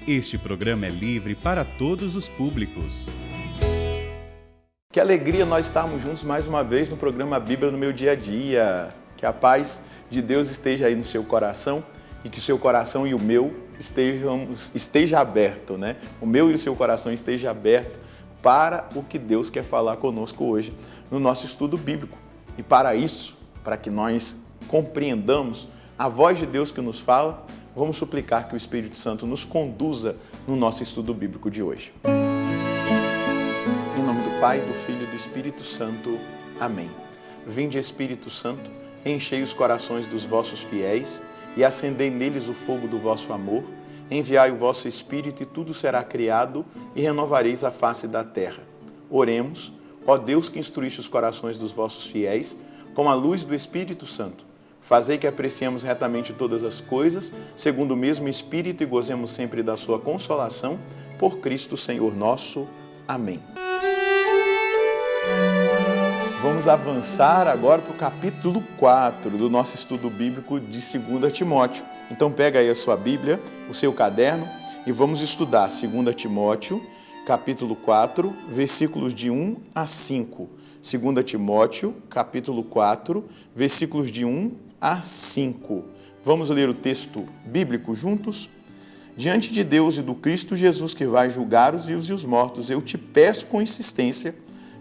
Este programa é livre para todos os públicos. Que alegria nós estarmos juntos mais uma vez no programa Bíblia no Meu Dia a Dia. Que a paz de Deus esteja aí no seu coração e que o seu coração e o meu esteja aberto, né? O meu e o seu coração esteja aberto para o que Deus quer falar conosco hoje no nosso estudo bíblico. E para isso, para que nós compreendamos a voz de Deus que nos fala, vamos suplicar que o Espírito Santo nos conduza no nosso estudo bíblico de hoje. Em nome do Pai, do Filho e do Espírito Santo. Amém. Vinde, Espírito Santo, enchei os corações dos vossos fiéis e acendei neles o fogo do vosso amor. Enviai o vosso Espírito e tudo será criado e renovareis a face da terra. Oremos, ó Deus que instruíste os corações dos vossos fiéis, com a luz do Espírito Santo. Fazei que apreciemos retamente todas as coisas, segundo o mesmo Espírito, e gozemos sempre da sua consolação, por Cristo Senhor nosso. Amém. Vamos avançar agora para o capítulo 4 do nosso estudo bíblico de 2 Timóteo. Então pega aí a sua Bíblia, o seu caderno, e vamos estudar 2 Timóteo, capítulo 4, versículos de 1 a 5. 2 Timóteo, capítulo 4, versículos de 1 a 5. Vamos ler o texto bíblico juntos? Diante de Deus e do Cristo Jesus que vai julgar os vivos e os mortos, eu te peço com insistência,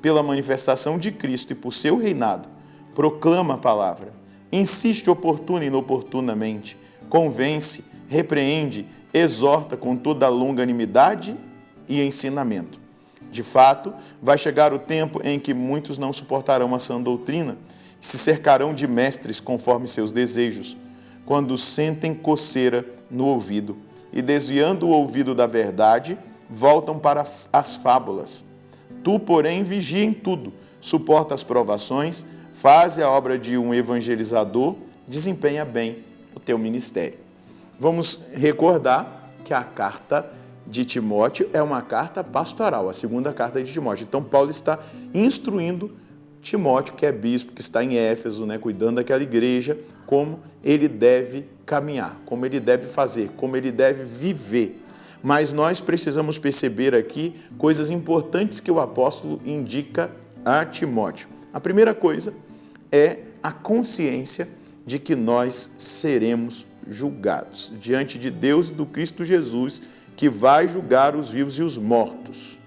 pela manifestação de Cristo e por seu reinado, proclama a palavra, insiste oportuna e inoportunamente, convence, repreende, exorta com toda a longanimidade e ensinamento. De fato, vai chegar o tempo em que muitos não suportarão a sã doutrina, se cercarão de mestres conforme seus desejos, quando sentem coceira no ouvido e, desviando o ouvido da verdade, voltam para as fábulas. Tu, porém, vigia em tudo, suporta as provações, faze a obra de um evangelizador, desempenha bem o teu ministério. Vamos recordar que a carta de Timóteo é uma carta pastoral, a segunda carta de Timóteo. Então, Paulo está instruindo Timóteo, que é bispo, que está em Éfeso, né, cuidando daquela igreja, como ele deve caminhar, como ele deve fazer, como ele deve viver. Mas nós precisamos perceber aqui coisas importantes que o apóstolo indica a Timóteo. A primeira coisa é a consciência de que nós seremos julgados diante de Deus e do Cristo Jesus, que vai julgar os vivos e os mortos.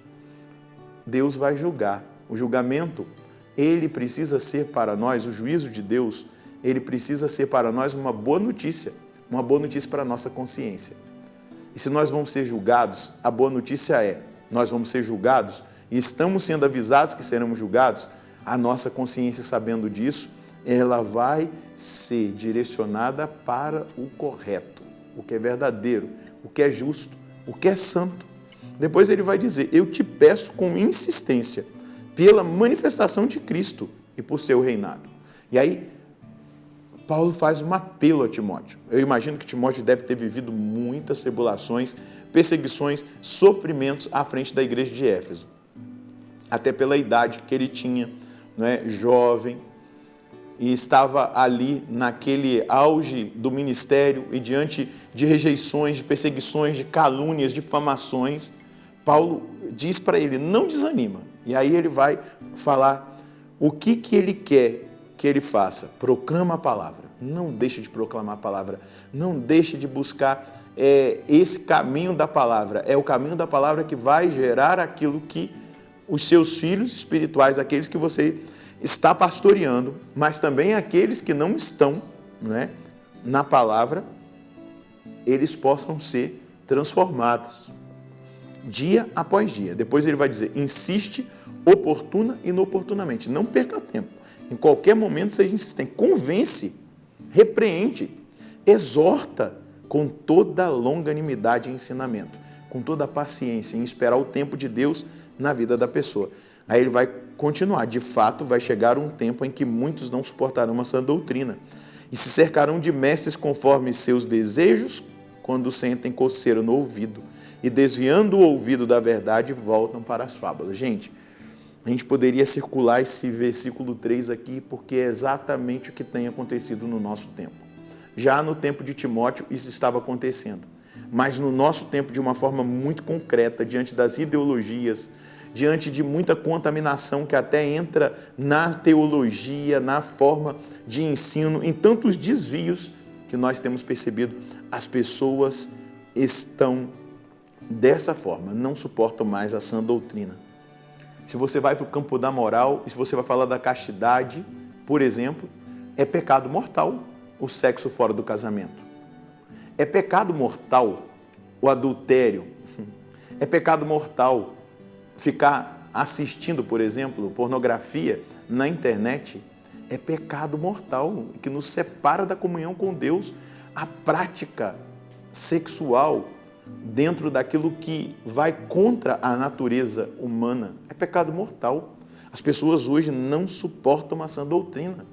Deus vai julgar. O julgamento, ele precisa ser para nós, o juízo de Deus, ele precisa ser para nós uma boa notícia para a nossa consciência. E se nós vamos ser julgados, a boa notícia é, nós vamos ser julgados e estamos sendo avisados que seremos julgados, a nossa consciência, sabendo disso, ela vai ser direcionada para o correto, o que é verdadeiro, o que é justo, o que é santo. Depois ele vai dizer, eu te peço com insistência, pela manifestação de Cristo e por seu reinado. E aí, Paulo faz um apelo a Timóteo. Eu imagino que Timóteo deve ter vivido muitas tribulações, perseguições, sofrimentos à frente da igreja de Éfeso. Até pela idade que ele tinha, né, jovem, e estava ali naquele auge do ministério e diante de rejeições, de perseguições, de calúnias, difamações. Paulo diz para ele, não desanima. E aí ele vai falar o que ele quer que ele faça. Proclama a palavra. Não deixe de proclamar a palavra. Não deixe de buscar esse caminho da palavra. É o caminho da palavra que vai gerar aquilo que os seus filhos espirituais, aqueles que você está pastoreando, mas também aqueles que não estão, né, na palavra, eles possam ser transformados. Dia após dia. Depois ele vai dizer, insiste oportuna e inoportunamente. Não perca tempo. Em qualquer momento seja insistente. Convence, repreende, exorta com toda a longanimidade e ensinamento, com toda a paciência em esperar o tempo de Deus na vida da pessoa. Aí ele vai continuar. De fato, vai chegar um tempo em que muitos não suportarão a sã doutrina e se cercarão de mestres conforme seus desejos, quando sentem coceira no ouvido e desviando o ouvido da verdade, voltam para as fábulas. Gente, A gente poderia circular esse versículo 3 aqui, porque é exatamente o que tem acontecido no nosso tempo. Já no tempo de Timóteo, isso estava acontecendo. Mas no nosso tempo, de uma forma muito concreta, diante das ideologias, diante de muita contaminação que até entra na teologia, na forma de ensino, em tantos desvios que nós temos percebido, as pessoas estão dessa forma, não suportam mais a sã doutrina. Se você vai para o campo da moral, e se você vai falar da castidade, por exemplo, é pecado mortal o sexo fora do casamento. É pecado mortal o adultério. É pecado mortal ficar assistindo, por exemplo, pornografia na internet. É pecado mortal que nos separa da comunhão com Deus. A prática sexual dentro daquilo que vai contra a natureza humana é pecado mortal. As pessoas hoje não suportam a sã doutrina.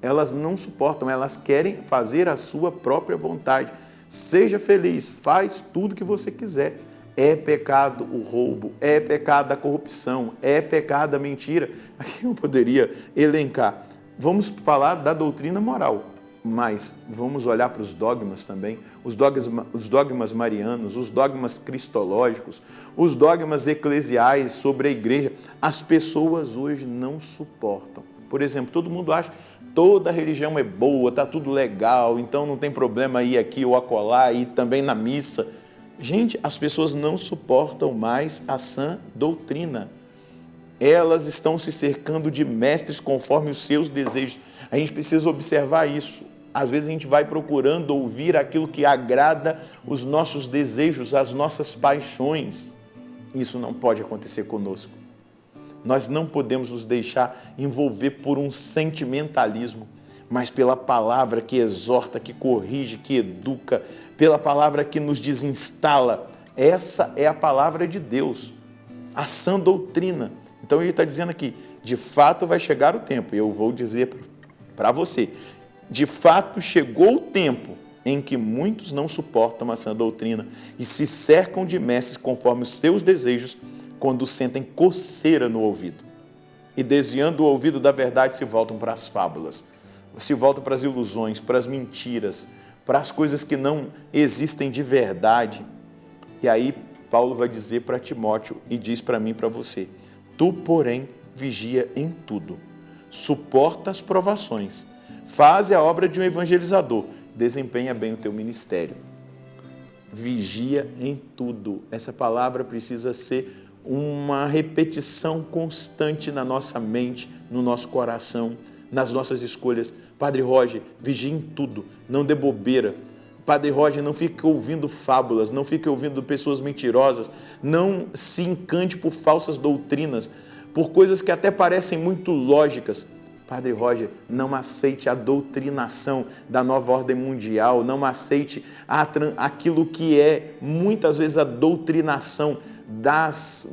Elas não suportam, elas querem fazer a sua própria vontade. Seja feliz, faz tudo que você quiser. É pecado o roubo, é pecado a corrupção, é pecado a mentira. Aqui eu poderia elencar. Vamos falar da doutrina moral, mas vamos olhar para os dogmas também, os dogmas marianos, os dogmas cristológicos, os dogmas eclesiais sobre a igreja. As pessoas hoje não suportam. Por exemplo, todo mundo acha toda religião é boa, está tudo legal, então não tem problema ir aqui ou acolá, ir também na missa. Gente, as pessoas não suportam mais a sã doutrina. Elas estão se cercando de mestres conforme os seus desejos. A gente precisa observar isso. Às vezes a gente vai procurando ouvir aquilo que agrada os nossos desejos, as nossas paixões. Isso não pode acontecer conosco. Nós não podemos nos deixar envolver por um sentimentalismo, mas pela palavra que exorta, que corrige, que educa, pela palavra que nos desinstala. Essa é a palavra de Deus, a sã doutrina. Então ele está dizendo aqui, de fato vai chegar o tempo, e eu vou dizer para você, de fato chegou o tempo em que muitos não suportam a sã doutrina e se cercam de mestres conforme os seus desejos, quando sentem coceira no ouvido. E desviando o ouvido da verdade, se voltam para as fábulas, se voltam para as ilusões, para as mentiras, para as coisas que não existem de verdade. E aí Paulo vai dizer para Timóteo e diz para mim e para você, tu, porém, vigia em tudo, suporta as provações, faz a obra de um evangelizador, desempenha bem o teu ministério. Vigia em tudo. Essa palavra precisa ser uma repetição constante na nossa mente, no nosso coração, nas nossas escolhas. Padre Roger, vigie em tudo, não dê bobeira. Padre Roger, não fique ouvindo fábulas, não fique ouvindo pessoas mentirosas, não se encante por falsas doutrinas, por coisas que até parecem muito lógicas. Padre Roger, não aceite a doutrinação da nova ordem mundial, não aceite aquilo que é muitas vezes a doutrinação das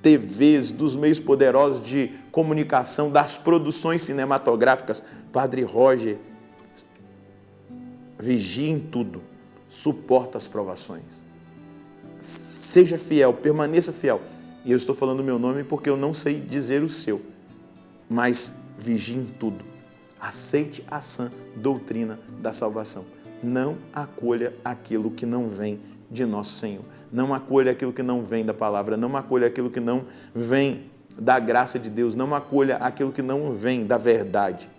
TVs, dos meios poderosos de comunicação, das produções cinematográficas. Padre Roger, vigie em tudo, suporta as provações. Seja fiel, permaneça fiel. E eu estou falando o meu nome porque eu não sei dizer o seu, mas vigie em tudo. Aceite a sã doutrina da salvação. Não acolha aquilo que não vem de nosso Senhor. Não acolha aquilo que não vem da palavra. Não acolha aquilo que não vem da graça de Deus. Não acolha aquilo que não vem da verdade.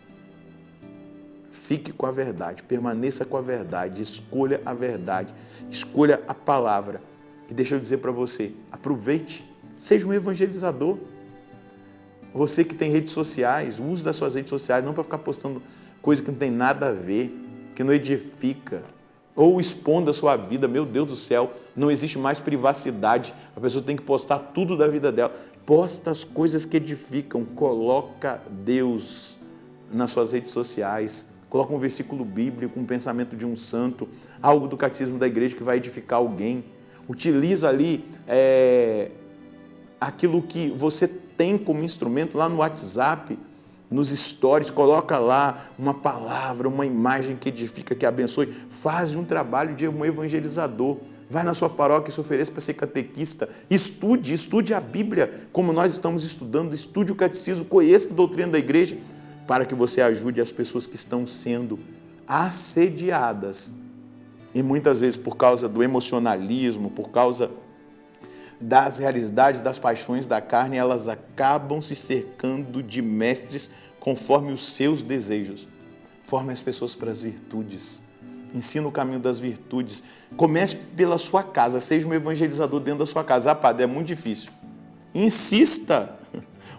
Fique com a verdade. Permaneça com a verdade. Escolha a verdade. Escolha a palavra. E deixa eu dizer para você, aproveite. Seja um evangelizador. Você que tem redes sociais, use das suas redes sociais, não para ficar postando coisa que não tem nada a ver, que não edifica, ou expondo a sua vida. Meu Deus do céu, não existe mais privacidade, a pessoa tem que postar tudo da vida dela. Posta as coisas que edificam, coloca Deus nas suas redes sociais, coloca um versículo bíblico, um pensamento de um santo, algo do catecismo da igreja que vai edificar alguém. Utiliza ali aquilo que você tem como instrumento lá no WhatsApp, nos stories, coloca lá uma palavra, uma imagem que edifica, que abençoe. Faz um trabalho de um evangelizador. Vai na sua paróquia e se ofereça para ser catequista. Estude a Bíblia, como nós estamos estudando, estude o catecismo, conheça a doutrina da igreja, para que você ajude as pessoas que estão sendo assediadas. E muitas vezes por causa do emocionalismo, por causa das realidades, das paixões da carne, elas acabam se cercando de mestres conforme os seus desejos. Forme as pessoas para as virtudes. Ensina o caminho das virtudes. Comece pela sua casa. Seja um evangelizador dentro da sua casa. Ah, padre, é muito difícil. Insista.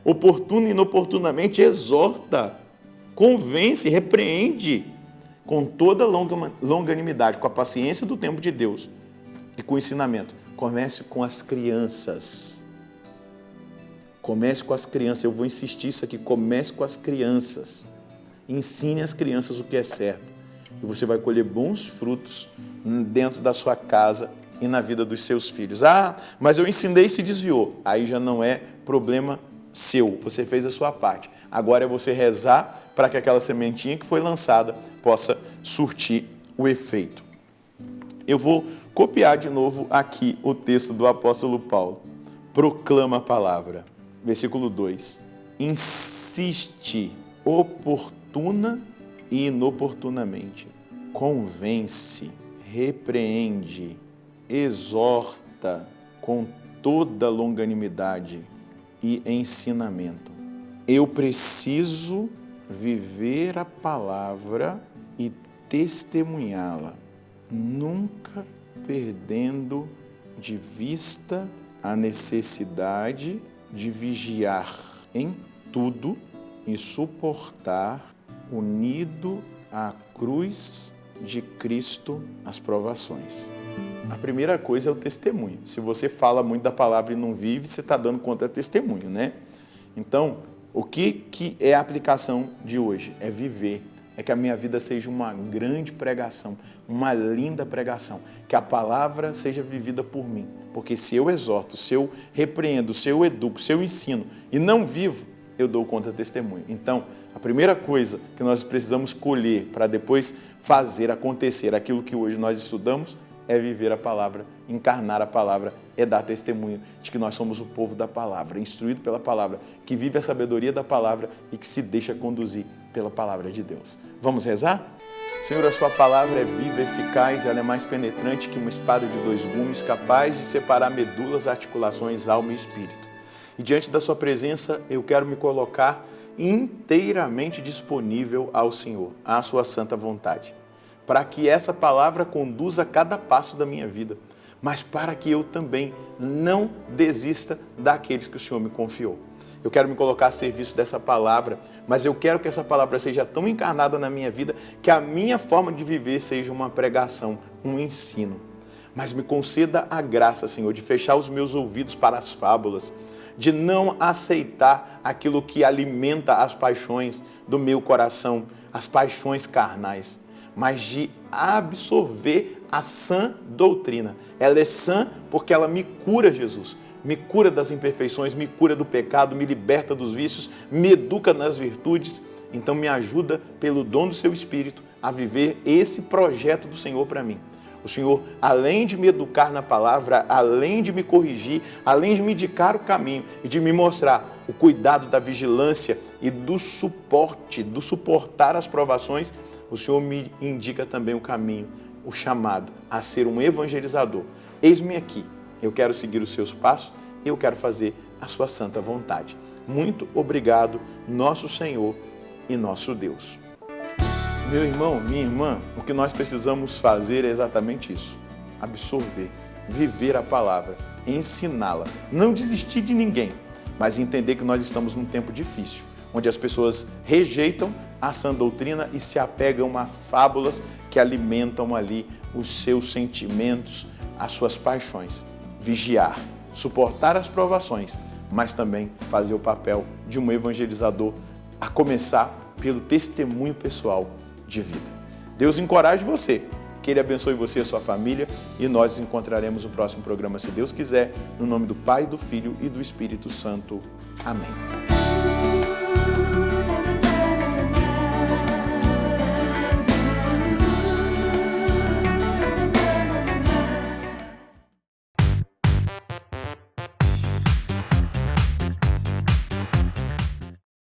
Oportuno e inoportunamente exorta. Convence, repreende. Com toda longanimidade, com a paciência do tempo de Deus e com o ensinamento. Comece com as crianças. Comece com as crianças. Eu vou insistir isso aqui. Comece com as crianças. Ensine as crianças o que é certo. E você vai colher bons frutos dentro da sua casa e na vida dos seus filhos. Ah, mas eu ensinei e se desviou. Aí já não é problema seu. Você fez a sua parte. Agora é você rezar para que aquela sementinha que foi lançada possa surtir o efeito. Eu vou copiar de novo aqui o texto do apóstolo Paulo. Proclama a palavra. Versículo 2. Insiste oportuna e inoportunamente. Convence, repreende, exorta com toda longanimidade e ensinamento. Eu preciso viver a palavra e testemunhá-la, nunca perdendo de vista a necessidade de vigiar em tudo e suportar, unido à cruz de Cristo, as provações. A primeira coisa é o testemunho. Se você fala muito da palavra e não vive, você está dando conta de testemunho, né? Então, o que é a aplicação de hoje? É viver. É que a minha vida seja uma grande pregação, uma linda pregação. Que a palavra seja vivida por mim. Porque se eu exorto, se eu repreendo, se eu educo, se eu ensino e não vivo, eu dou conta de testemunho. Então, a primeira coisa que nós precisamos colher para depois fazer acontecer aquilo que hoje nós estudamos é viver a palavra, encarnar a palavra, é dar testemunho de que nós somos o povo da palavra, instruído pela palavra, que vive a sabedoria da palavra e que se deixa conduzir pela palavra de Deus. Vamos rezar? Senhor, a sua palavra é viva, eficaz, ela é mais penetrante que uma espada de 2 gumes, capaz de separar medulas, articulações, alma e espírito. E diante da sua presença, eu quero me colocar inteiramente disponível ao Senhor, à sua santa vontade, para que essa palavra conduza cada passo da minha vida, mas para que eu também não desista daqueles que o Senhor me confiou. Eu quero me colocar a serviço dessa palavra, mas eu quero que essa palavra seja tão encarnada na minha vida que a minha forma de viver seja uma pregação, um ensino. Mas me conceda a graça, Senhor, de fechar os meus ouvidos para as fábulas, de não aceitar aquilo que alimenta as paixões do meu coração, as paixões carnais, mas de absorver a sã doutrina. Ela é sã porque ela me cura, Jesus. Me cura das imperfeições, me cura do pecado, me liberta dos vícios, me educa nas virtudes. Então me ajuda, pelo dom do seu Espírito, a viver esse projeto do Senhor para mim. O Senhor, além de me educar na palavra, além de me corrigir, além de me indicar o caminho e de me mostrar o cuidado da vigilância e do suporte, do suportar as provações, o Senhor me indica também o caminho, o chamado a ser um evangelizador. Eis-me aqui, eu quero seguir os seus passos e eu quero fazer a sua santa vontade. Muito obrigado, nosso Senhor e nosso Deus. Meu irmão, minha irmã, o que nós precisamos fazer é exatamente isso. Absorver, viver a palavra, ensiná-la. Não desistir de ninguém, mas entender que nós estamos num tempo difícil, onde as pessoas rejeitam a sã doutrina e se apegam a fábulas que alimentam ali os seus sentimentos, as suas paixões. Vigiar, suportar as provações, mas também fazer o papel de um evangelizador, a começar pelo testemunho pessoal de vida. Deus encoraje você, que Ele abençoe você e a sua família e nós nos encontraremos no próximo programa, se Deus quiser, no nome do Pai, do Filho e do Espírito Santo. Amém.